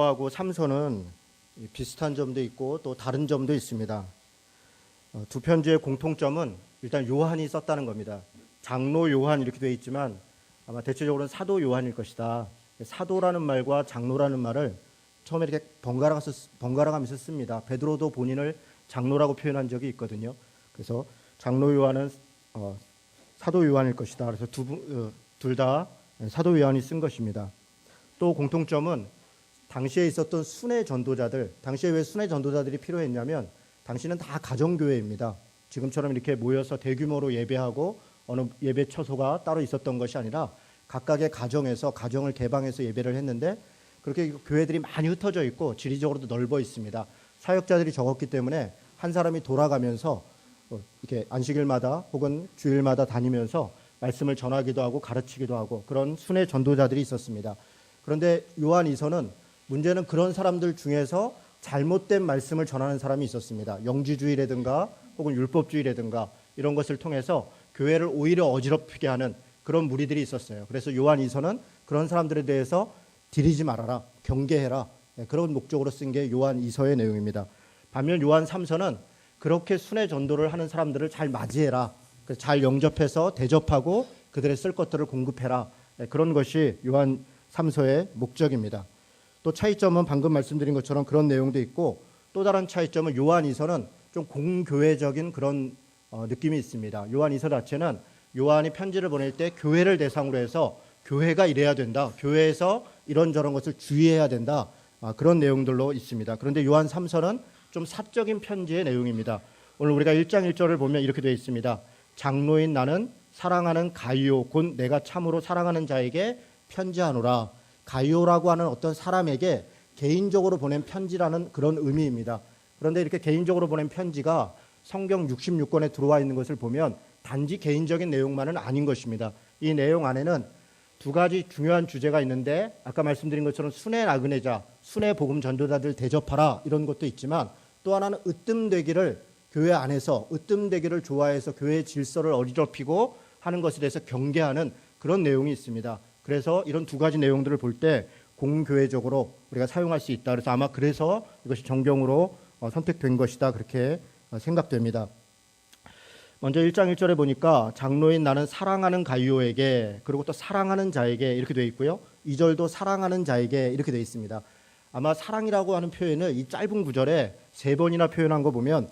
하고 삼서는 비슷한 점도 있고 또 다른 점도 있습니다. 두 편지의 공통점은 일단 요한이 썼다는 겁니다. 장로 요한 이렇게 되어 있지만 아마 대체적으로는 사도 요한일 것이다. 사도라는 말과 장로라는 말을 처음에 이렇게 번갈아가면서 씁니다. 베드로도 본인을 장로라고 표현한 적이 있거든요. 그래서 장로 요한은 사도 요한일 것이다. 그래서 둘 다 사도 요한이 쓴 것입니다. 또 공통점은 당시에 있었던 순회 전도자들, 당시에 왜 순회 전도자들이 필요했냐면 당시는 다 가정교회입니다. 지금처럼 이렇게 모여서 대규모로 예배하고 어느 예배 처소가 따로 있었던 것이 아니라 각각의 가정에서 가정을 개방해서 예배를 했는데 그렇게 교회들이 많이 흩어져 있고 지리적으로도 넓어 있습니다. 사역자들이 적었기 때문에 한 사람이 돌아가면서 이렇게 안식일마다 혹은 주일마다 다니면서 말씀을 전하기도 하고 가르치기도 하고 그런 순회 전도자들이 있었습니다. 그런데 요한이서는 문제는 그런 사람들 중에서 잘못된 말씀을 전하는 사람이 있었습니다. 영지주의라든가 혹은 율법주의라든가 이런 것을 통해서 교회를 오히려 어지럽히게 하는 그런 무리들이 있었어요. 그래서 요한이서는 그런 사람들에 대해서 디리지 말아라, 경계해라, 그런 목적으로 쓴 게 요한이서의 내용입니다. 반면 요한 3서는 그렇게 순회 전도를 하는 사람들을 잘 맞이해라, 잘 영접해서 대접하고 그들의 쓸 것들을 공급해라, 그런 것이 요한 3서의 목적입니다. 또 차이점은 방금 말씀드린 것처럼 그런 내용도 있고 또 다른 차이점은 요한이서는 좀 공교회적인 그런 느낌이 있습니다. 요한이서 자체는 요한이 편지를 보낼 때 교회를 대상으로 해서 교회가 이래야 된다, 교회에서 이런저런 것을 주의해야 된다, 그런 내용들로 있습니다. 그런데 요한 3서는 좀 사적인 편지의 내용입니다. 오늘 우리가 1장 1절을 보면 이렇게 되어 있습니다. 장로인 나는 사랑하는 가이오 곧 내가 참으로 사랑하는 자에게 편지하노라. 가이오라고 하는 어떤 사람에게 개인적으로 보낸 편지라는 그런 의미입니다. 그런데 이렇게 개인적으로 보낸 편지가 성경 66권에 들어와 있는 것을 보면 단지 개인적인 내용만은 아닌 것입니다. 이 내용 안에는 두 가지 중요한 주제가 있는데 아까 말씀드린 것처럼 순회 나그네자, 순회 복음 전도자들 대접하라 이런 것도 있지만 또 하나는 으뜸되기를 교회 안에서 으뜸되기를 좋아해서 교회의 질서를 어지럽히고 하는 것에 대해서 경계하는 그런 내용이 있습니다. 그래서 이런 두 가지 내용들을 볼 때 공교회적으로 우리가 사용할 수 있다. 그래서 아마 그래서 이것이 정경으로 선택된 것이다. 그렇게 생각됩니다. 먼저 1장 1절에 보니까 장로인 나는 사랑하는 가이오에게 그리고 또 사랑하는 자에게 이렇게 되어 있고요. 2절도 사랑하는 자에게 이렇게 되어 있습니다. 아마 사랑이라고 하는 표현을 이 짧은 구절에 3번이나 표현한 거 보면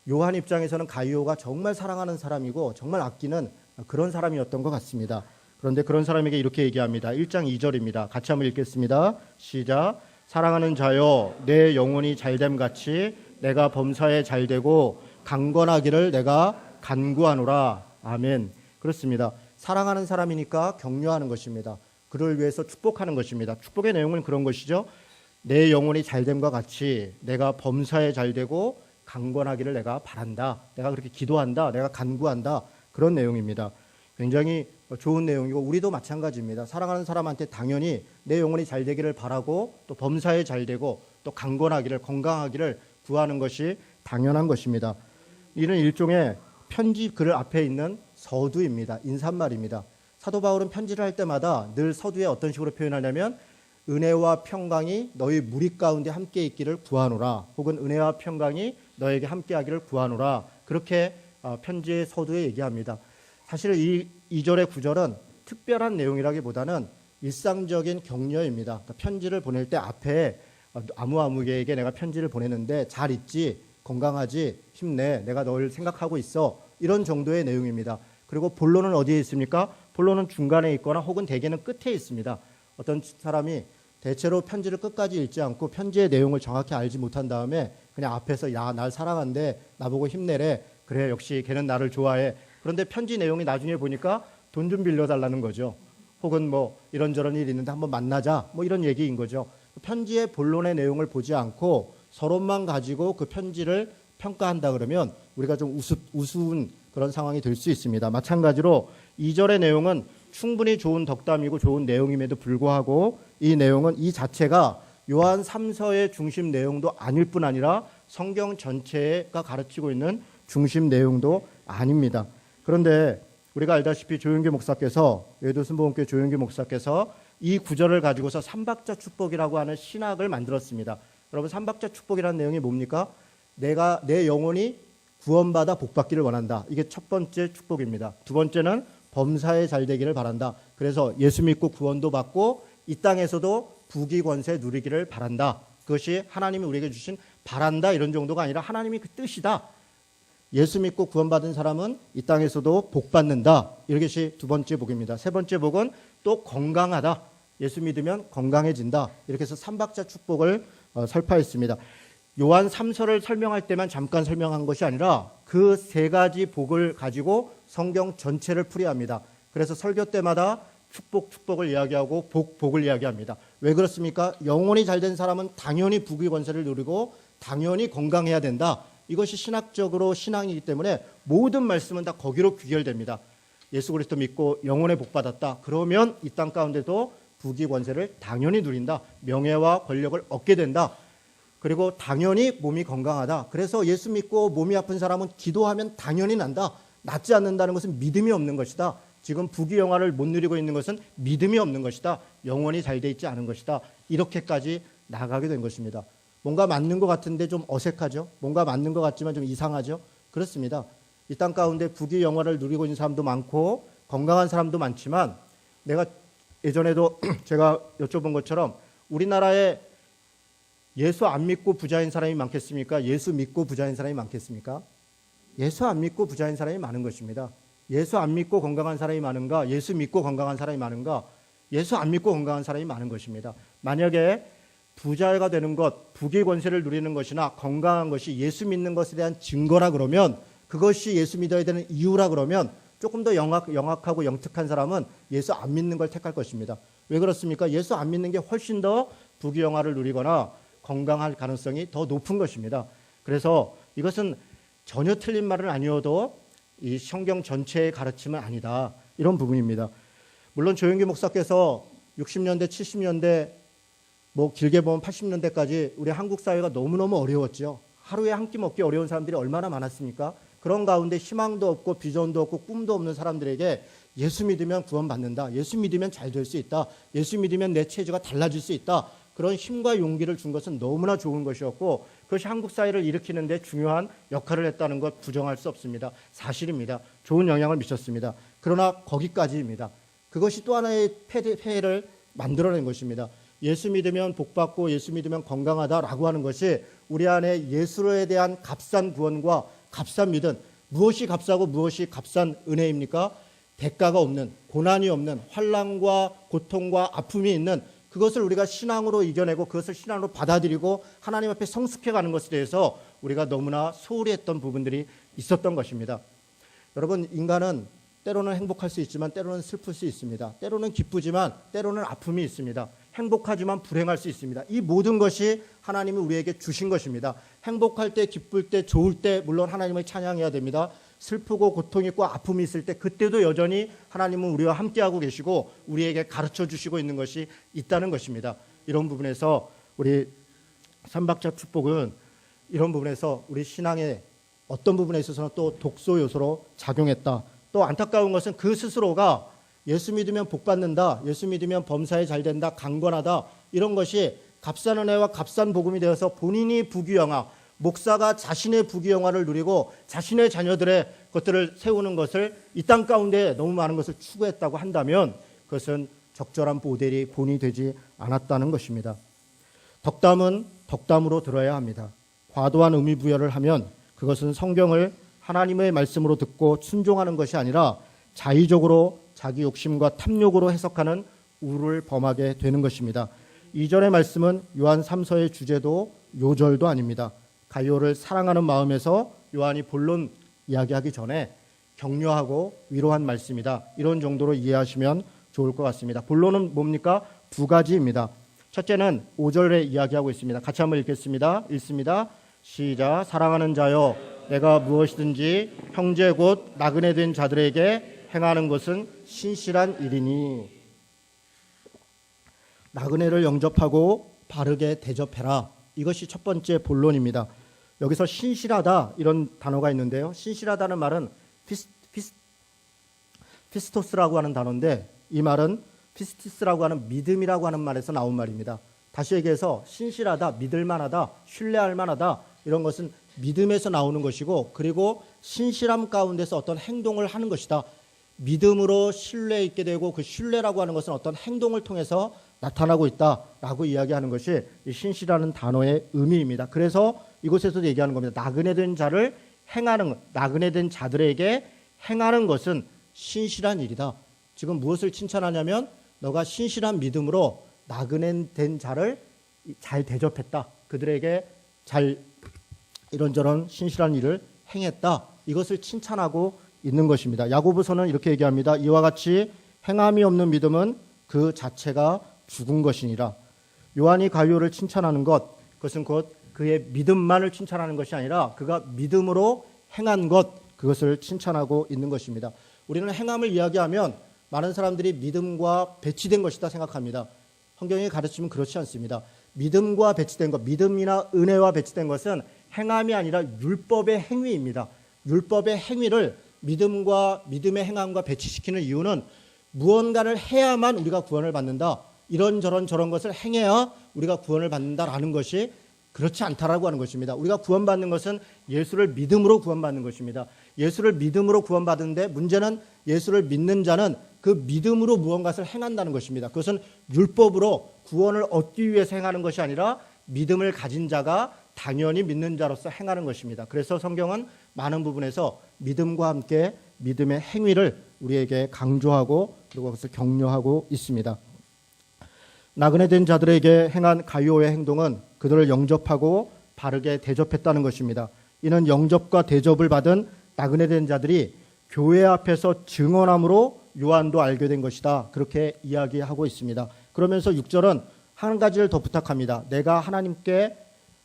요한 입장에서는 가이오가 정말 사랑하는 사람이고 정말 아끼는 그런 사람이었던 것 같습니다. 그런데 그런 사람에게 이렇게 얘기합니다. 1장 2절입니다. 같이 한번 읽겠습니다. 시작. 사랑하는 자여 내 영혼이 잘됨 같이 내가 범사에 잘되고 강건하기를 내가 간구하노라. 아멘. 그렇습니다. 사랑하는 사람이니까 격려하는 것입니다. 그를 위해서 축복하는 것입니다. 축복의 내용은 그런 것이죠. 내 영혼이 잘됨과 같이 내가 범사에 잘되고 강건하기를 내가 바란다. 내가 그렇게 기도한다. 내가 간구한다. 그런 내용입니다. 굉장히 좋은 내용이고 우리도 마찬가지입니다. 사랑하는 사람한테 당연히 내 영혼이 잘 되기를 바라고 또 범사에 잘 되고 또 강건하기를 건강하기를 구하는 것이 당연한 것입니다. 이는 일종의 편지 글 앞에 있는 서두입니다. 인사말입니다. 사도 바울은 편지를 할 때마다 늘 서두에 어떤 식으로 표현하냐면 은혜와 평강이 너희 무리 가운데 함께 있기를 구하노라 혹은 은혜와 평강이 너에게 함께 하기를 구하노라 그렇게 편지의 서두에 얘기합니다. 사실 이 2절의 9절은 특별한 내용이라기보다는 일상적인 격려입니다. 그러니까 편지를 보낼 때 앞에 아무에게 내가 편지를 보내는데 잘 있지, 건강하지, 힘내, 내가 널 생각하고 있어 이런 정도의 내용입니다. 그리고 본론은 어디에 있습니까? 본론은 중간에 있거나 혹은 대개는 끝에 있습니다. 어떤 사람이 대체로 편지를 끝까지 읽지 않고 편지의 내용을 정확히 알지 못한 다음에 그냥 앞에서 야, 날 사랑한대, 나보고 힘내래, 그래 역시 걔는 나를 좋아해. 그런데 편지 내용이 나중에 보니까 돈 좀 빌려달라는 거죠. 혹은 뭐 이런저런 일이 있는데 한번 만나자 뭐 이런 얘기인 거죠. 편지의 본론의 내용을 보지 않고 서론만 가지고 그 편지를 평가한다 그러면 우리가 좀 우스운 그런 상황이 될 수 있습니다. 마찬가지로 2절의 내용은 충분히 좋은 덕담이고 좋은 내용임에도 불구하고 이 내용은 이 자체가 요한 3서의 중심 내용도 아닐 뿐 아니라 성경 전체가 가르치고 있는 중심 내용도 아닙니다. 그런데 우리가 알다시피 조윤기 목사께서 외도 순복음교회 조윤기 목사께서 이 구절을 가지고서 삼박자 축복이라고 하는 신학을 만들었습니다. 여러분, 삼박자 축복이라는 내용이 뭡니까? 내가 내 영혼이 구원받아 복받기를 원한다. 이게 첫 번째 축복입니다. 두 번째는 범사에 잘 되기를 바란다. 그래서 예수 믿고 구원도 받고 이 땅에서도 부귀 권세 누리기를 바란다. 그것이 하나님이 우리에게 주신 바란다 이런 정도가 아니라 하나님이 그 뜻이다. 예수 믿고 구원받은 사람은 이 땅에서도 복 받는다. 이것이 두 번째 복입니다. 세 번째 복은 또 건강하다. 예수 믿으면 건강해진다. 이렇게 해서 삼박자 축복을 설파했습니다. 요한 3서를 설명할 때만 잠깐 설명한 것이 아니라 그 세 가지 복을 가지고 성경 전체를 풀이합니다. 그래서 설교 때마다 축복을 이야기하고 복을 이야기합니다. 왜 그렇습니까? 영혼이 잘된 사람은 당연히 부귀 권세를 누리고 당연히 건강해야 된다. 이것이 신학적으로 신앙이기 때문에 모든 말씀은 다 거기로 귀결됩니다. 예수 그리스도 믿고 영혼의 복 받았다. 그러면 이 땅 가운데도 부귀 권세를 당연히 누린다. 명예와 권력을 얻게 된다. 그리고 당연히 몸이 건강하다. 그래서 예수 믿고 몸이 아픈 사람은 기도하면 당연히 난다. 낫지 않는다는 것은 믿음이 없는 것이다. 지금 부귀영화를 못 누리고 있는 것은 믿음이 없는 것이다. 영혼이 잘 돼 있지 않은 것이다. 이렇게까지 나가게 된 것입니다. 뭔가 맞는 것 같은데 좀 어색하죠. 뭔가 맞는 것 같지만 좀 이상하죠. 그렇습니다. 이 땅 가운데 부귀영화를 누리고 있는 사람도 많고 건강한 사람도 많지만 내가 예전에도 제가 여쭤본 것처럼 우리나라에 예수 안 믿고 부자인 사람이 많겠습니까? 예수 믿고 부자인 사람이 많겠습니까? 예수 안 믿고 부자인 사람이 많은 것입니다. 예수 안 믿고 건강한 사람이 많은가? 예수 믿고 건강한 사람이 많은가? 예수 안 믿고 건강한 사람이 많은 것입니다. 만약에 부자가 되는 것, 부귀 권세를 누리는 것이나 건강한 것이 예수 믿는 것에 대한 증거라 그러면 그것이 예수 믿어야 되는 이유라 그러면 조금 더 영악하고 영특한 사람은 예수 안 믿는 걸 택할 것입니다. 왜 그렇습니까? 예수 안 믿는 게 훨씬 더 부귀영화를 누리거나 건강할 가능성이 더 높은 것입니다. 그래서 이것은 전혀 틀린 말은 아니어도 이 성경 전체의 가르침은 아니다. 이런 부분입니다. 물론 조영기 목사께서 60년대, 70년대, 뭐 길게 보면 80년대까지 우리 한국 사회가 너무너무 어려웠죠. 하루에 한 끼 먹기 어려운 사람들이 얼마나 많았습니까? 그런 가운데 희망도 없고 비전도 없고 꿈도 없는 사람들에게 예수 믿으면 구원받는다. 예수 믿으면 잘 될 수 있다. 예수 믿으면 내 체제가 달라질 수 있다. 그런 힘과 용기를 준 것은 너무나 좋은 것이었고 그것이 한국 사회를 일으키는 데 중요한 역할을 했다는 것 부정할 수 없습니다. 사실입니다. 좋은 영향을 미쳤습니다. 그러나 거기까지입니다. 그것이 또 하나의 폐해를 만들어낸 것입니다. 예수 믿으면 복받고 예수 믿으면 건강하다라고 하는 것이 우리 안에 예수에 대한 값싼 구원과 값싼 믿음, 무엇이 값싸고 무엇이 값싼 은혜입니까? 대가가 없는, 고난이 없는, 환난과 고통과 아픔이 있는 그것을 우리가 신앙으로 이겨내고 그것을 신앙으로 받아들이고 하나님 앞에 성숙해가는 것에 대해서 우리가 너무나 소홀히 했던 부분들이 있었던 것입니다. 여러분, 인간은 때로는 행복할 수 있지만 때로는 슬플 수 있습니다. 때로는 기쁘지만 때로는 아픔이 있습니다. 행복하지만 불행할 수 있습니다. 이 모든 것이 하나님이 우리에게 주신 것입니다. 행복할 때, 기쁠 때, 좋을 때 물론 하나님을 찬양해야 됩니다. 슬프고 고통이 있고 아픔이 있을 때 그때도 여전히 하나님은 우리와 함께하고 계시고 우리에게 가르쳐 주시고 있는 것이 있다는 것입니다. 이런 부분에서 우리 삼박자 축복은 이런 부분에서 우리 신앙의 어떤 부분에 있어서는 또 독소 요소로 작용했다. 또 안타까운 것은 그 스스로가 예수 믿으면 복 받는다, 예수 믿으면 범사에 잘 된다, 강건하다 이런 것이 값싼 은혜와 값싼 복음이 되어서 본인이 부귀영화, 목사가 자신의 부귀영화를 누리고 자신의 자녀들의 것들을 세우는 것을 이 땅 가운데 너무 많은 것을 추구했다고 한다면 그것은 적절한 모델이 본이 되지 않았다는 것입니다. 덕담은 덕담으로 들어야 합니다. 과도한 의미 부여를 하면 그것은 성경을 하나님의 말씀으로 듣고 순종하는 것이 아니라 자의적으로 자기 욕심과 탐욕으로 해석하는 우를 범하게 되는 것입니다. 이전의 말씀은 요한 3서의 주제도 요절도 아닙니다. 가룟을 사랑하는 마음에서 요한이 본론 이야기하기 전에 격려하고 위로한 말씀이다. 이런 정도로 이해하시면 좋을 것 같습니다. 본론은 뭡니까? 두 가지입니다. 첫째는 5절에 이야기하고 있습니다. 같이 한번 읽겠습니다. 읽습니다. 시작. 사랑하는 자여, 내가 무엇이든지 형제 곧 나그네 된 자들에게 행하는 것은 신실한 일이니. 나그네를 영접하고 바르게 대접해라. 이것이 첫 번째 본론입니다. 여기서 신실하다 이런 단어가 있는데요. 신실하다는 말은 피스토스라고 하는 단어인데 이 말은 피스티스라고 하는 믿음이라고 하는 말에서 나온 말입니다. 다시 얘기해서 신실하다, 믿을만하다, 신뢰할 만하다 이런 것은 믿음에서 나오는 것이고, 그리고 신실함 가운데서 어떤 행동을 하는 것이다. 믿음으로 신뢰 있게 되고, 그 신뢰라고 하는 것은 어떤 행동을 통해서 나타나고 있다라고 이야기하는 것이 이 신실하는 단어의 의미입니다. 그래서 이곳에서도 얘기하는 겁니다. 나그네 된 자를 행하는, 나그네 된 자들에게 행하는 것은 신실한 일이다. 지금 무엇을 칭찬하냐면 너가 신실한 믿음으로 나그네 된 자를 잘 대접했다. 그들에게 잘 이런저런 신실한 일을 행했다. 이것을 칭찬하고 있는 것입니다. 야고보서는 이렇게 얘기합니다. 이와 같이 행함이 없는 믿음은 그 자체가 죽은 것이니라. 요한이 가룟유를 칭찬하는 것, 그것은 곧 그의 믿음만을 칭찬하는 것이 아니라 그가 믿음으로 행한 것, 그것을 칭찬하고 있는 것입니다. 우리는 행함을 이야기하면 많은 사람들이 믿음과 배치된 것이다 생각합니다. 성경이 가르치면 그렇지 않습니다. 믿음과 배치된 것, 믿음이나 은혜와 배치된 것은 행함이 아니라 율법의 행위입니다. 율법의 행위를 믿음과 믿음의 행함과 배치시키는 이유는 무언가를 해야만 우리가 구원을 받는다. 이런저런 저런 것을 행해야 우리가 구원을 받는다라는 것이 그렇지 않다라고 하는 것입니다. 우리가 구원받는 것은 예수를 믿음으로 구원받는 것입니다. 예수를 믿음으로 구원받는데 문제는 예수를 믿는 자는 그 믿음으로 무언가를 행한다는 것입니다. 그것은 율법으로 구원을 얻기 위해서 행하는 것이 아니라 믿음을 가진 자가 당연히 믿는 자로서 행하는 것입니다. 그래서 성경은 많은 부분에서 믿음과 함께 믿음의 행위를 우리에게 강조하고 그리고 그것을 격려하고 있습니다. 나그네 된 자들에게 행한 가룟유의 행동은 그들을 영접하고 바르게 대접했다는 것입니다. 이는 영접과 대접을 받은 나그네 된 자들이 교회 앞에서 증언함으로 요한도 알게 된 것이다. 그렇게 이야기하고 있습니다. 그러면서 6절은 한 가지를 더 부탁합니다. 내가 하나님께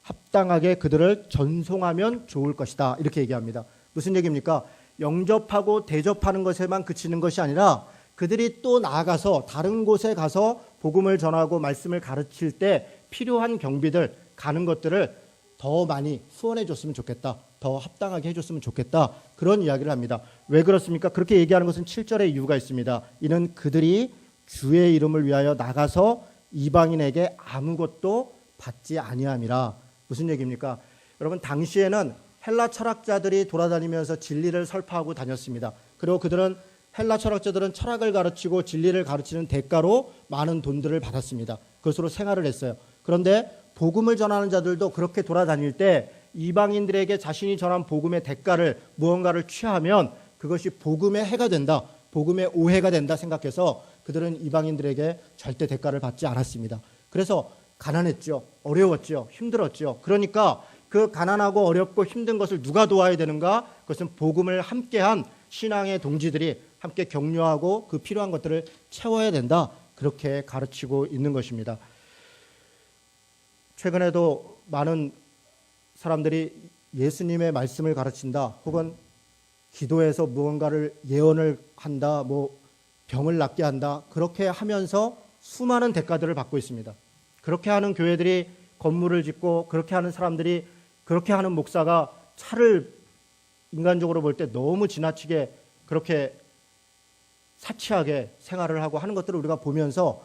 합당하게 그들을 전송하면 좋을 것이다. 이렇게 얘기합니다. 무슨 얘기입니까? 영접하고 대접하는 것에만 그치는 것이 아니라 그들이 또 나아가서 다른 곳에 가서 복음을 전하고 말씀을 가르칠 때 필요한 경비들, 가는 것들을 더 많이 후원해 줬으면 좋겠다. 더 합당하게 해줬으면 좋겠다. 그런 이야기를 합니다. 왜 그렇습니까? 그렇게 얘기하는 것은 7절의 이유가 있습니다. 이는 그들이 주의 이름을 위하여 나가서 이방인에게 아무것도 받지 아니함이라. 무슨 얘기입니까? 여러분, 당시에는 헬라 철학자들이 돌아다니면서 진리를 설파하고 다녔습니다. 그리고 그들은 헬라 철학자들은 철학을 가르치고 진리를 가르치는 대가로 많은 돈들을 받았습니다. 그것으로 생활을 했어요. 그런데 복음을 전하는 자들도 그렇게 돌아다닐 때 이방인들에게 자신이 전한 복음의 대가를 무언가를 취하면 그것이 복음의 해가 된다, 복음의 오해가 된다 생각해서 그들은 이방인들에게 절대 대가를 받지 않았습니다. 그래서 가난했죠. 어려웠죠. 힘들었죠. 그러니까 그 가난하고 어렵고 힘든 것을 누가 도와야 되는가? 그것은 복음을 함께한 신앙의 동지들이 함께 격려하고 그 필요한 것들을 채워야 된다. 그렇게 가르치고 있는 것입니다. 최근에도 많은 사람들이 예수님의 말씀을 가르친다, 혹은 기도해서 무언가를 예언을 한다, 뭐 병을 낫게 한다, 그렇게 하면서 수많은 대가들을 받고 있습니다. 그렇게 하는 교회들이 건물을 짓고 그렇게 하는 사람들이, 그렇게 하는 목사가 차를 인간적으로 볼 때 너무 지나치게 그렇게 사치하게 생활을 하고 하는 것들을 우리가 보면서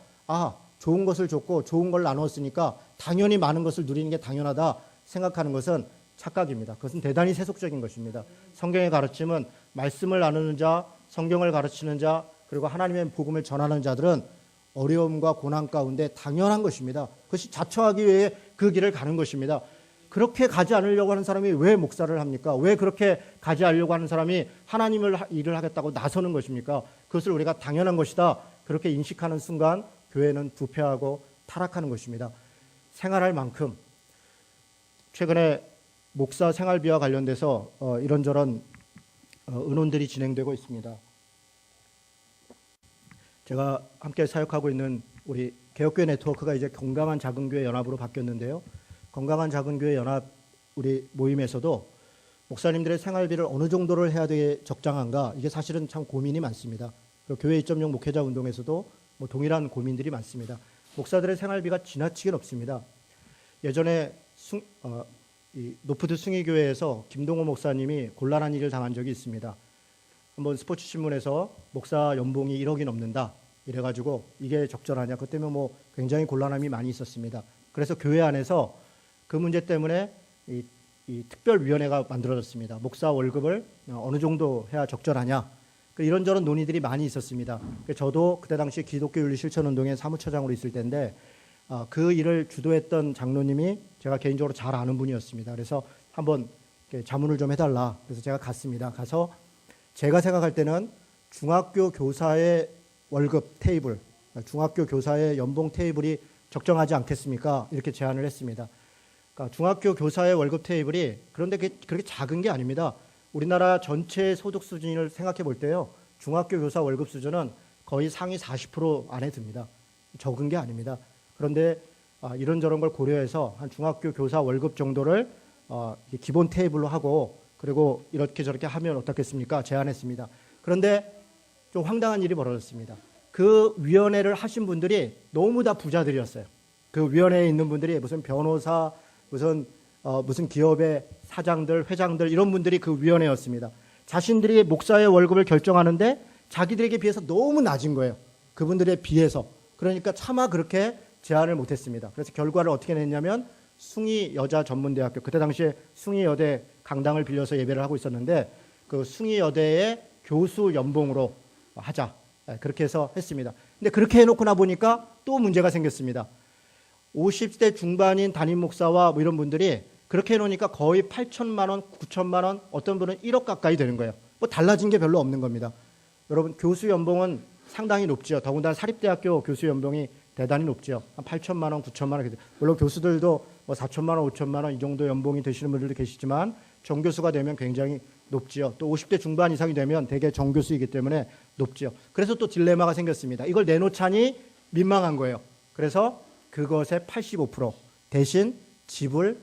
좋은 것을 줬고 좋은 걸 나눴으니까 당연히 많은 것을 누리는 게 당연하다 생각하는 것은 착각입니다. 그것은 대단히 세속적인 것입니다. 성경의 가르침은 말씀을 나누는 자, 성경을 가르치는 자, 그리고 하나님의 복음을 전하는 자들은 어려움과 고난 가운데 당연한 것입니다. 그것이 자처하기 위해 그 길을 가는 것입니다. 그렇게 가지 않으려고 하는 사람이 왜 목사를 합니까? 왜 그렇게 가지 않으려고 하는 사람이 하나님을 일을 하겠다고 나서는 것입니까? 그것을 우리가 당연한 것이다, 그렇게 인식하는 순간 교회는 부패하고 타락하는 것입니다. 생활할 만큼, 최근에 목사 생활비와 관련돼서 이런저런 의논들이 진행되고 있습니다. 제가 함께 사역하고 있는 우리 개혁교회 네트워크가 이제 건강한 작은교회 연합으로 바뀌었는데요. 건강한 작은교회 연합 우리 모임에서도 목사님들의 생활비를 어느 정도를 해야 되게 적당한가, 이게 사실은 참 고민이 많습니다. 그리고 교회 2.0 목회자 운동에서도 뭐 동일한 고민들이 많습니다. 목사들의 생활비가 지나치게 높습니다. 예전에 이 노푸드 승희교회에서 김동호 목사님이 곤란한 일을 당한 적이 있습니다. 한번 스포츠 신문에서 목사 연봉이 1억이 넘는다, 이래가지고 이게 적절하냐. 그것 때문에 뭐 굉장히 곤란함이 많이 있었습니다. 그래서 교회 안에서 그 문제 때문에 이 특별위원회가 만들어졌습니다. 목사 월급을 어느 정도 해야 적절하냐. 이런저런 논의들이 많이 있었습니다. 저도 그때 당시 기독교윤리실천운동의 사무처장으로 있을 때인데 그 일을 주도했던 장로님이 제가 개인적으로 잘 아는 분이었습니다. 그래서 한번 자문을 좀 해달라. 그래서 제가 갔습니다. 가서 제가 생각할 때는 중학교 교사의 월급 테이블, 중학교 교사의 연봉 테이블이 적정하지 않겠습니까? 이렇게 제안을 했습니다. 그러니까 중학교 교사의 월급 테이블이 그런데 그렇게 작은 게 아닙니다. 우리나라 전체 소득 수준을 생각해 볼 때요, 중학교 교사 월급 수준은 거의 상위 40% 안에 듭니다. 적은 게 아닙니다. 그런데 이런저런 걸 고려해서 한 중학교 교사 월급 정도를 기본 테이블로 하고 그리고 이렇게 저렇게 하면 어떻겠습니까? 제안했습니다. 그런데 좀 황당한 일이 벌어졌습니다. 그 위원회를 하신 분들이 너무 다 부자들이었어요. 그 위원회에 있는 분들이 무슨 변호사, 무슨 기업의 사장들, 회장들 이런 분들이 그 위원회였습니다. 자신들이 목사의 월급을 결정하는데 자기들에게 비해서 너무 낮은 거예요. 그분들에 비해서. 그러니까 차마 그렇게 제안을 못했습니다. 그래서 결과를 어떻게 냈냐면 숭의 여자 전문대학교, 그때 당시에 숭의 여대 강당을 빌려서 예배를 하고 있었는데 그 숭의 여대의 교수 연봉으로 하자. 그렇게 해서 했습니다. 근데 그렇게 해놓고 나 보니까 또 문제가 생겼습니다. 50대 중반인 담임 목사와 뭐 이런 분들이 그렇게 해놓으니까 거의 8천만 원, 9천만 원, 어떤 분은 1억 가까이 되는 거예요. 뭐 달라진 게 별로 없는 겁니다. 여러분 교수 연봉은 상당히 높죠. 더군다나 사립대학교 교수 연봉이 대단히 높죠. 한 8천만 원, 9천만 원. 물론 교수들도 뭐 4천만 원, 5천만 원 이 정도 연봉이 되시는 분들도 계시지만 정교수가 되면 굉장히 높지요. 또 50대 중반 이상이 되면 대개 정교수이기 때문에 높지요. 그래서 또 딜레마가 생겼습니다. 이걸 내놓자니 민망한 거예요. 그래서 그것의 85% 대신 집을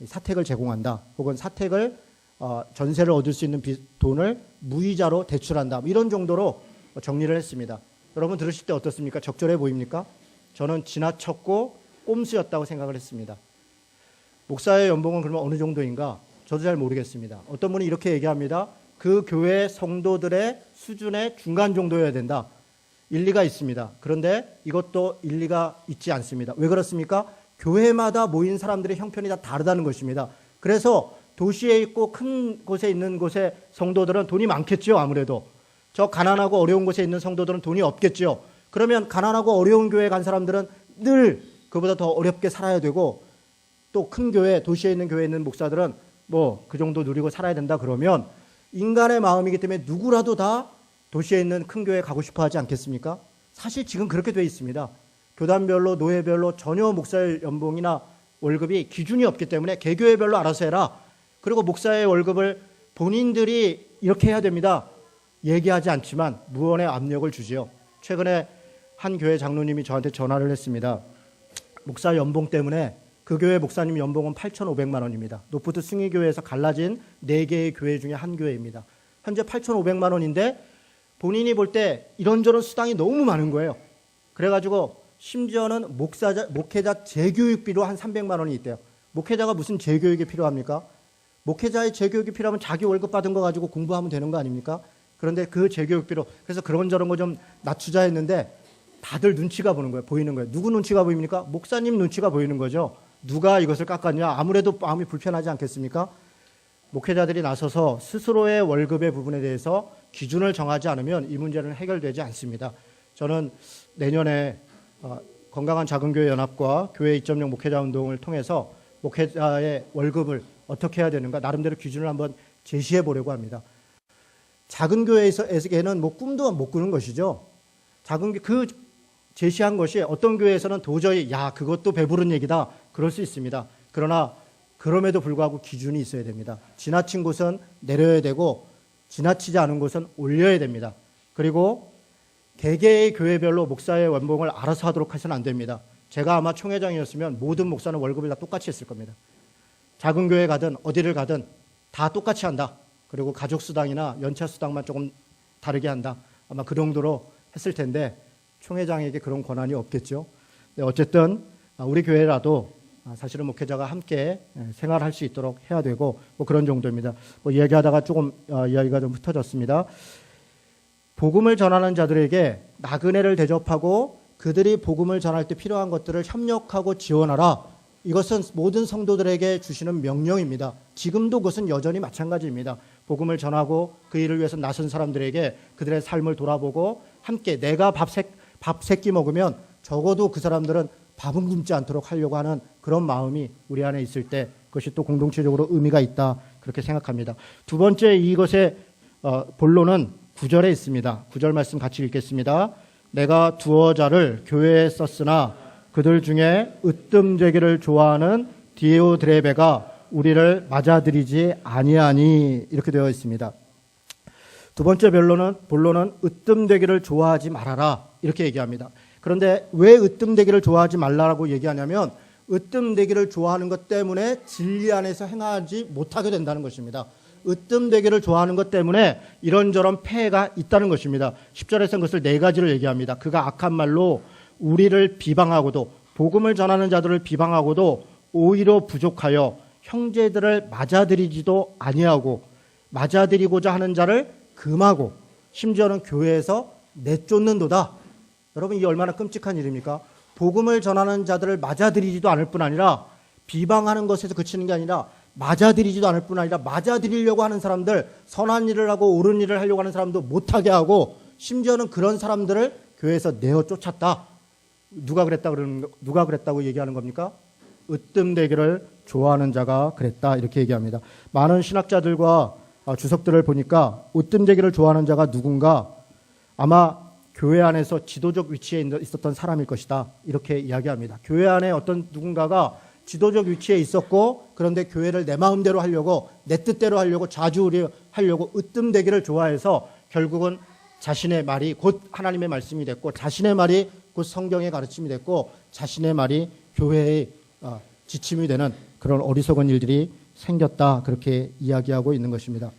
사택을 제공한다. 혹은 사택을 전세를 얻을 수 있는 돈을 무이자로 대출한다. 이런 정도로 정리를 했습니다. 여러분 들으실 때 어떻습니까? 적절해 보입니까? 저는 지나쳤고 꼼수였다고 생각을 했습니다. 목사의 연봉은 그러면 어느 정도인가? 저도 잘 모르겠습니다. 어떤 분이 이렇게 얘기합니다. 그 교회 성도들의 수준의 중간 정도여야 된다. 일리가 있습니다. 그런데 이것도 일리가 있지 않습니다. 왜 그렇습니까? 교회마다 모인 사람들의 형편이 다 다르다는 것입니다. 그래서 도시에 있고 큰 곳에 있는 곳의 성도들은 돈이 많겠죠. 아무래도 저 가난하고 어려운 곳에 있는 성도들은 돈이 없겠죠. 그러면 가난하고 어려운 교회에 간 사람들은 늘 그보다 더 어렵게 살아야 되고 또 큰 교회, 도시에 있는 교회에 있는 목사들은 뭐 그 정도 누리고 살아야 된다. 그러면 인간의 마음이기 때문에 누구라도 다 도시에 있는 큰 교회에 가고 싶어 하지 않겠습니까? 사실 지금 그렇게 돼 있습니다. 교단별로, 노예별로 전혀 목사의 연봉이나 월급이 기준이 없기 때문에 개교회별로 알아서 해라. 그리고 목사의 월급을 본인들이 이렇게 해야 됩니다. 얘기하지 않지만 무언의 압력을 주지요. 최근에 한 교회 장로님이 저한테 전화를 했습니다. 목사 연봉 때문에 그 교회 목사님 연봉은 8,500만 원입니다. 노포트 숭의교회에서 갈라진 4개의 교회 중에 한 교회입니다. 현재 8,500만 원인데 본인이 볼 때 이런저런 수당이 너무 많은 거예요. 그래가지고 심지어는 목회자 재교육비로 한 300만 원이 있대요. 목회자가 무슨 재교육이 필요합니까? 목회자의 재교육이 필요하면 자기 월급 받은 거 가지고 공부하면 되는 거 아닙니까? 그런데 그 재교육비로 그래서 그런저런 거 좀 낮추자 했는데 다들 눈치가 보는 거예요. 보이는 거예요. 누구 눈치가 보입니까? 목사님 눈치가 보이는 거죠. 누가 이것을 깎았냐? 아무래도 마음이 불편하지 않겠습니까? 목회자들이 나서서 스스로의 월급의 부분에 대해서 기준을 정하지 않으면 이 문제는 해결되지 않습니다. 저는 내년에 건강한 작은교회 연합과 교회 2.0 목회자 운동을 통해서 목회자의 월급을 어떻게 해야 되는가 나름대로 기준을 한번 제시해 보려고 합니다. 작은 교회에서는 뭐 꿈도 못 꾸는 것이죠. 그 제시한 것이 어떤 교회에서는 도저히 그것도 배부른 얘기다 그럴 수 있습니다. 그러나 그럼에도 불구하고 기준이 있어야 됩니다. 지나친 곳은 내려야 되고 지나치지 않은 곳은 올려야 됩니다. 그리고 개개의 교회별로 목사의 연봉을 알아서 하도록 해서는 안 됩니다. 제가 아마 총회장이었으면 모든 목사는 월급을 다 똑같이 했을 겁니다. 작은 교회 가든 어디를 가든 다 똑같이 한다. 그리고 가족수당이나 연차수당만 조금 다르게 한다. 아마 그 정도로 했을 텐데 총회장에게 그런 권한이 없겠죠. 어쨌든 우리 교회라도 사실은 목회자가 함께 생활할 수 있도록 해야 되고 뭐 그런 정도입니다. 뭐 이야기하다가 조금 이야기가 좀 흩어졌습니다. 복음을 전하는 자들에게 나그네를 대접하고 그들이 복음을 전할 때 필요한 것들을 협력하고 지원하라. 이것은 모든 성도들에게 주시는 명령입니다. 지금도 그것은 여전히 마찬가지입니다. 복음을 전하고 그 일을 위해서 나선 사람들에게 그들의 삶을 돌아보고 함께 내가 밥 세 끼 먹으면 적어도 그 사람들은 밥은 굶지 않도록 하려고 하는 그런 마음이 우리 안에 있을 때 그것이 또 공동체적으로 의미가 있다, 그렇게 생각합니다. 두 번째, 이것의 본론은 9절에 있습니다. 9절 말씀 같이 읽겠습니다. 내가 두어 자를 교회에 썼으나 그들 중에 으뜸되기를 좋아하는 디오드레베가 우리를 맞아들이지 아니하니, 이렇게 되어 있습니다. 두 번째 본론은 으뜸되기를 좋아하지 말아라, 이렇게 얘기합니다. 그런데 왜 으뜸되기를 좋아하지 말라고 얘기하냐면 으뜸되기를 좋아하는 것 때문에 진리 안에서 행하지 못하게 된다는 것입니다. 으뜸되기를 좋아하는 것 때문에 이런저런 폐해가 있다는 것입니다. 10절에서는 그것을 네 가지를 얘기합니다. 그가 악한 말로 우리를 비방하고도, 복음을 전하는 자들을 비방하고도 오히려 부족하여 형제들을 맞아들이지도 아니하고 맞아들이고자 하는 자를 금하고 심지어는 교회에서 내쫓는도다. 여러분, 이게 얼마나 끔찍한 일입니까? 복음을 전하는 자들을 맞아들이지도 않을 뿐 아니라 비방하는 것에서 그치는 게 아니라 맞아들이지도 않을 뿐 아니라 맞아들이려고 하는 사람들, 선한 일을 하고 옳은 일을 하려고 하는 사람도 못하게 하고 심지어는 그런 사람들을 교회에서 내어 쫓았다. 누가 그랬다고 얘기하는 겁니까? 으뜸되기를 좋아하는 자가 그랬다, 이렇게 얘기합니다. 많은 신학자들과 주석들을 보니까 으뜸되기를 좋아하는 자가 누군가, 아마 교회 안에서 지도적 위치에 있었던 사람일 것이다, 이렇게 이야기합니다. 교회 안에 어떤 누군가가 지도적 위치에 있었고 그런데 교회를 내 마음대로 하려고, 내 뜻대로 하려고, 자주하려고 으뜸되기를 좋아해서 결국은 자신의 말이 곧 하나님의 말씀이 됐고 자신의 말이 곧 성경의 가르침이 됐고 자신의 말이 교회의 지침이 되는 그런 어리석은 일들이 생겼다, 그렇게 이야기하고 있는 것입니다.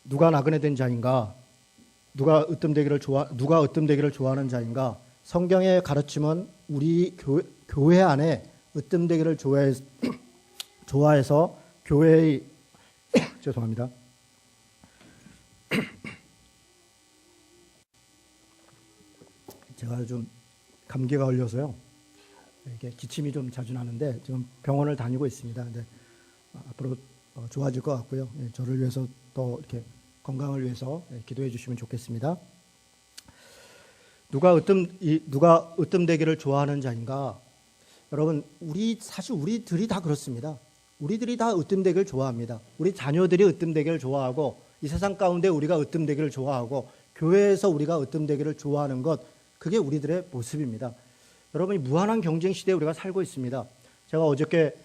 누가 나그네 된 자인가? 누가 으뜸되기를 좋아하는 자인가? 성경의 가르침은 우리 교회 안에 으뜸되기를 좋아해서 교회의 죄송합니다. 제가 좀 감기가 걸려서요. 이게 기침이 좀 자주 나는데 지금 병원을 다니고 있습니다. 근데 앞으로 좋아질 것 같고요. 저를 위해서 또 이렇게 건강을 위해서 기도해 주시면 좋겠습니다. 누가 으뜸되기를 좋아하는 자인가? 여러분, 사실 우리들이 다 그렇습니다. 우리들이 다 으뜸되기를 좋아합니다. 우리 자녀들이 으뜸되기를 좋아하고 이 세상 가운데 우리가 으뜸되기를 좋아하고 교회에서 우리가 으뜸되기를 좋아하는 것, 그게 우리들의 모습입니다. 여러분이 무한한 경쟁 시대에 우리가 살고 있습니다. 제가 어저께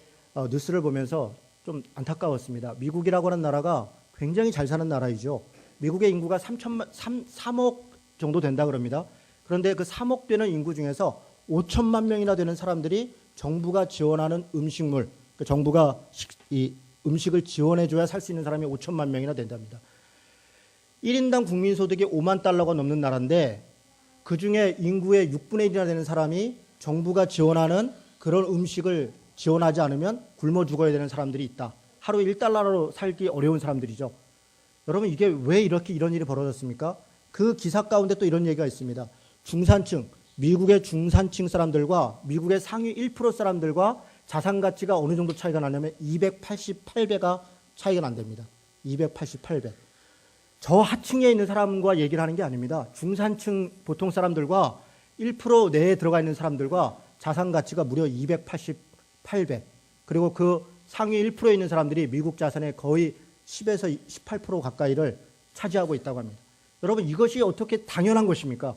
뉴스를 보면서 좀 안타까웠습니다. 미국이라고 하는 나라가 굉장히 잘 사는 나라이죠. 미국의 인구가 3억 정도 된다 그럽니다. 그런데 그 3억 되는 인구 중에서 5천만 명이나 되는 사람들이 정부가 지원하는 음식물, 정부가 이 음식을 지원해줘야 살 수 있는 사람이 5천만 명이나 된답니다. 1인당 국민소득이 5만 달러가 넘는 나라인데 그중에 인구의 6분의 1이나 되는 사람이 정부가 지원하는 그런 음식을 지원하지 않으면 굶어 죽어야 되는 사람들이 있다. 하루 1달러로 살기 어려운 사람들이죠. 여러분, 이게 왜 이런 일이 벌어졌습니까? 그 기사 가운데 또 이런 얘기가 있습니다. 중산층, 미국의 중산층 사람들과 미국의 상위 1% 사람들과 자산 가치가 어느 정도 차이가 나냐면 288배가 차이가 난답니다. 288배. 저 하층에 있는 사람과 얘기를 하는 게 아닙니다. 중산층 보통 사람들과 1% 내에 들어가 있는 사람들과 자산 가치가 무려 288배. 그리고 그 상위 1%에 있는 사람들이 미국 자산의 거의 10에서 18% 가까이를 차지하고 있다고 합니다. 여러분, 이것이 어떻게 당연한 것입니까?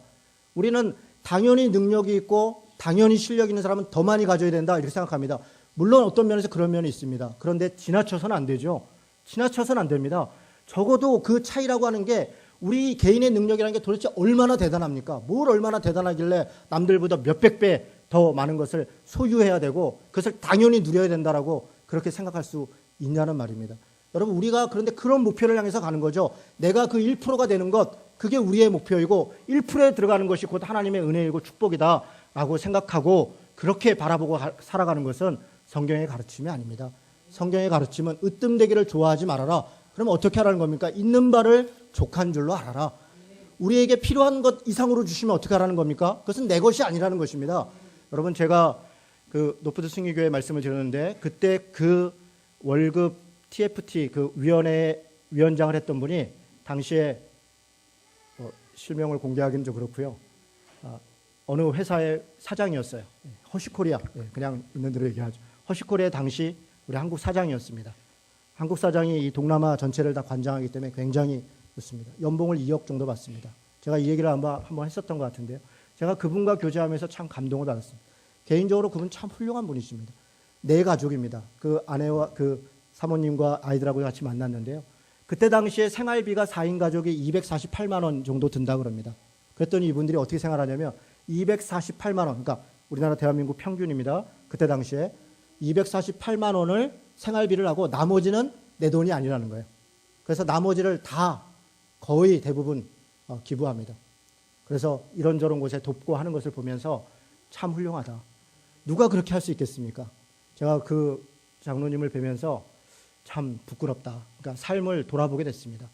우리는 당연히 능력이 있고 당연히 실력 있는 사람은 더 많이 가져야 된다, 이렇게 생각합니다. 물론 어떤 면에서 그런 면이 있습니다. 그런데 지나쳐서는 안 되죠. 지나쳐서는 안 됩니다. 적어도 그 차이라고 하는 게 우리 개인의 능력이라는 게 도대체 얼마나 대단합니까? 뭘 얼마나 대단하길래 남들보다 몇백 배 더 많은 것을 소유해야 되고 그것을 당연히 누려야 된다라고 그렇게 생각할 수 있냐는 말입니다. 여러분, 우리가 그런데 그런 목표를 향해서 가는 거죠. 내가 그 1%가 되는 것, 그게 우리의 목표이고 1%에 들어가는 것이 곧 하나님의 은혜이고 축복이다라고 생각하고 그렇게 바라보고 살아가는 것은 성경의 가르침이 아닙니다. 성경의 가르침은 으뜸되기를 좋아하지 말아라. 그럼 어떻게 하라는 겁니까? 있는 바를 족한 줄로 알아라. 우리에게 필요한 것 이상으로 주시면 어떻게 하라는 겁니까? 그것은 내 것이 아니라는 것입니다. 여러분, 제가 그 노푸드 승리교회 말씀을 드렸는데 그때 그 월급 TFT 그 위원장을 했던 분이 당시에 실명을 공개하기는 좀 그렇고요. 어느 회사의 사장이었어요. 허쉬코리아, 그냥 있는 대로 얘기하죠. 허쉬코리아 당시 우리 한국 사장이었습니다. 한국 사장이 이 동남아 전체를 다 관장하기 때문에 굉장히 좋습니다. 연봉을 2억 정도 받습니다. 제가 이 얘기를 한번 했었던 것 같은데요. 제가 그분과 교제하면서 참 감동을 받았습니다. 개인적으로 그분 참 훌륭한 분이십니다. 네 가족입니다. 그 아내와 그 사모님과 아이들하고 같이 만났는데요. 그때 당시에 생활비가 4인 가족이 248만 원 정도 든다 그럽니다. 그랬더니 이분들이 어떻게 생활하냐면 248만 원, 그러니까 우리나라 대한민국 평균입니다. 그때 당시에 248만 원을 생활비를 하고 나머지는 내 돈이 아니라는 거예요. 그래서 나머지를 다 거의 대부분 기부합니다. 그래서 이런저런 곳에 돕고 하는 것을 보면서 참 훌륭하다. 누가 그렇게 할 수 있겠습니까? 제가 그 장로님을 뵈면서 참 부끄럽다. 그러니까 삶을 돌아보게 됐습니다.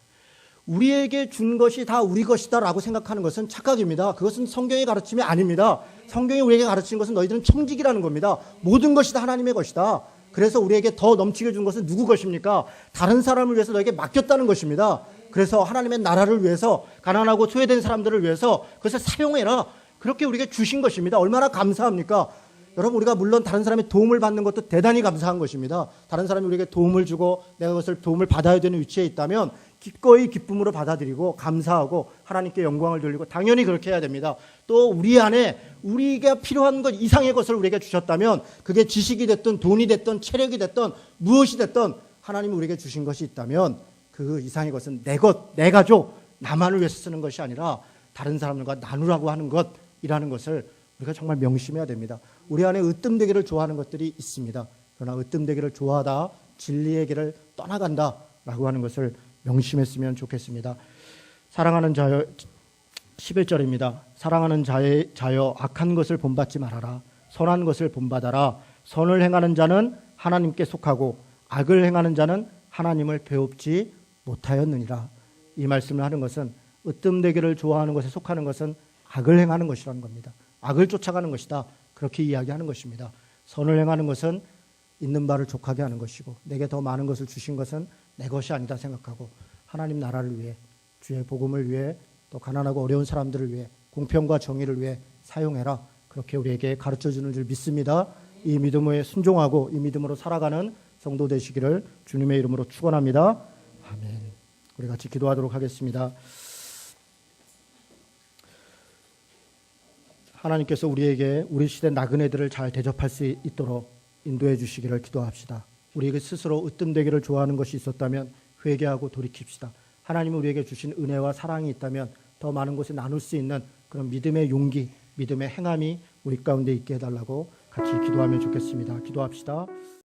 우리에게 준 것이 다 우리 것이다라고 생각하는 것은 착각입니다. 그것은 성경의 가르침이 아닙니다. 성경이 우리에게 가르치는 것은 너희들은 청직이라는 겁니다. 모든 것이 다 하나님의 것이다. 그래서 우리에게 더 넘치게 준 것은 누구 것입니까? 다른 사람을 위해서 너에게 맡겼다는 것입니다. 그래서 하나님의 나라를 위해서 가난하고 소외된 사람들을 위해서 그것을 사용해라. 그렇게 우리에게 주신 것입니다. 얼마나 감사합니까? 여러분, 우리가 물론 다른 사람의 도움을 받는 것도 대단히 감사한 것입니다. 다른 사람이 우리에게 도움을 주고 내가 그것을 도움을 받아야 되는 위치에 있다면 기꺼이 기쁨으로 받아들이고 감사하고 하나님께 영광을 돌리고 당연히 그렇게 해야 됩니다. 또 우리 안에 우리가 필요한 것 이상의 것을 우리에게 주셨다면 그게 지식이 됐든 돈이 됐든 체력이 됐든 무엇이 됐든 하나님이 우리에게 주신 것이 있다면 그 이상의 것은 내 것, 내 가족, 나만을 위해서 쓰는 것이 아니라 다른 사람들과 나누라고 하는 것이라는 것을 우리가 정말 명심해야 됩니다. 우리 안에 으뜸되기를 좋아하는 것들이 있습니다. 그러나 으뜸되기를 좋아하다 진리의 길을 떠나간다라고 하는 것을 명심했으면 좋겠습니다. 사랑하는 자여, 11절입니다. 사랑하는 자여 악한 것을 본받지 말아라. 선한 것을 본받아라. 선을 행하는 자는 하나님께 속하고 악을 행하는 자는 하나님을 배웁지 못하였느니라. 이 말씀을 하는 것은 으뜸되기를 좋아하는 것에 속하는 것은 악을 행하는 것이라는 겁니다. 악을 쫓아가는 것이다. 그렇게 이야기하는 것입니다. 선을 행하는 것은 있는 바를 족하게 하는 것이고 내게 더 많은 것을 주신 것은 내 것이 아니다 생각하고 하나님 나라를 위해 주의 복음을 위해 또 가난하고 어려운 사람들을 위해 공평과 정의를 위해 사용해라. 그렇게 우리에게 가르쳐주는 줄 믿습니다. 이 믿음에 순종하고 이 믿음으로 살아가는 성도 되시기를 주님의 이름으로 축원합니다. 아멘. 우리 같이 기도하도록 하겠습니다. 하나님께서 우리에게 우리 시대 나그네들을 잘 대접할 수 있도록 인도해 주시기를 기도합시다. 우리에게 스스로 으뜸되기를 좋아하는 것이 있었다면 회개하고 돌이킵시다. 하나님이 우리에게 주신 은혜와 사랑이 있다면 더 많은 곳에 나눌 수 있는 그런 믿음의 용기, 믿음의 행함이 우리 가운데 있게 해달라고 같이 기도하면 좋겠습니다. 기도합시다.